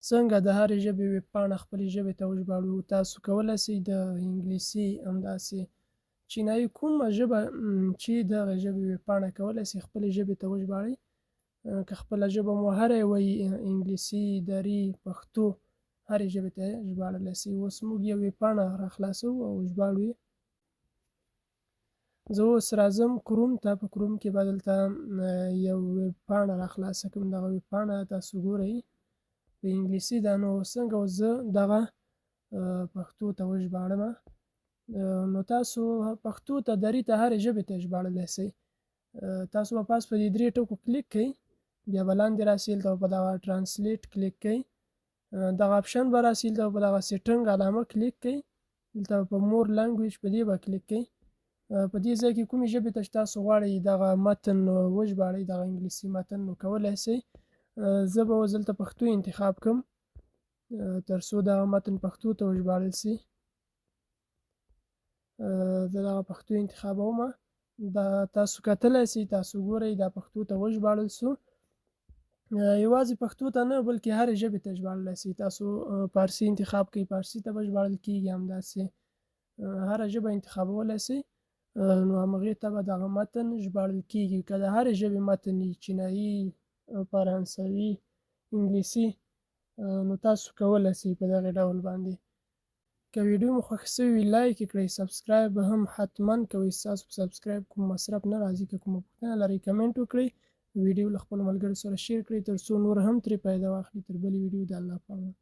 څنګه د هرې ژبې ویبپاڼه خپلې ژبې ته وژباړو. تاسو کولی شئ د انګلیسي همداسې چینایي کومه ژبه چې دغه ژبې ویبپاڼه کولی شئ خپلې ژبې ته وژباړئ. که خپله ژبه مو هرې وایي انګلیسي، دري، پښتو هرې ژبې ته یې ژباړلی شئ. اوس موږ یو ویبپاڼه راخلاصوو او ژباړو یې. زه اوس راځم کروم ته. په کروم کې به دلته یو ویبپاڼه راخلاصه کړم. دغه ویبپاڼه تاسو ګورئ په انګلیسي ده. نو څنګه اوس زه دغه پښتو ته وژباړم. نو تاسو پښتو ته، دري ته، هرې ژبې ته ژباړلی شئ. تاسو به پاس په دې درې ټکو کلیک کوئ، بیا به لاندې راسي دلته په دغه ټرانسلیټ کلیک کوئ. دغه اپشن به راسي دلته په دغه سیټنګ علامه کلیک کوئ. دلته په مور لانګویج په دې به کلیک کوئ. په دې ځای کې کومې ژبې ته چې تاسو غواړئ دغه متن وژباړئ، دغه انګلیسي متن، نو کولی شئ. زه به اوس دلته پښتو انتخاب کړم تر څو دغه متن پښتو ته وژباړل شي. زه دغه پښتو انتخابوم. دا تاسو کتلی شئ، تاسو ګورئ دا پښتو ته وژباړل شو. یوازې پښتو ته نه بلکې هرې ژبې ته ژباړلی شئ. تاسو فارسي انتخاب کړئ، فارسي ته به ژباړل کېږي. همداسې هره ژبه انتخابولی شئ، نو همغې ته به دغه متن ژباړل کېږي. که د هرې ژبې متن وي، چینایي، فرانسوي، انګلیسي، نو تاسو کولی شئ په دغې ډول باندې. که ویډیو مو خوښ شوي وي لایک یې کړئ، سبسکرایب هم حتما کوئ. ستاسو په سبسکرایب کوم مصرف نه راځي. که کومه پوښتنه لرئ کمنټ وکړئ. ویډیو له خپلو ملګرو سره شیر کړئ تر څو نور هم ترې فایده واخلي. تر بلې ویډیو د الله په امان.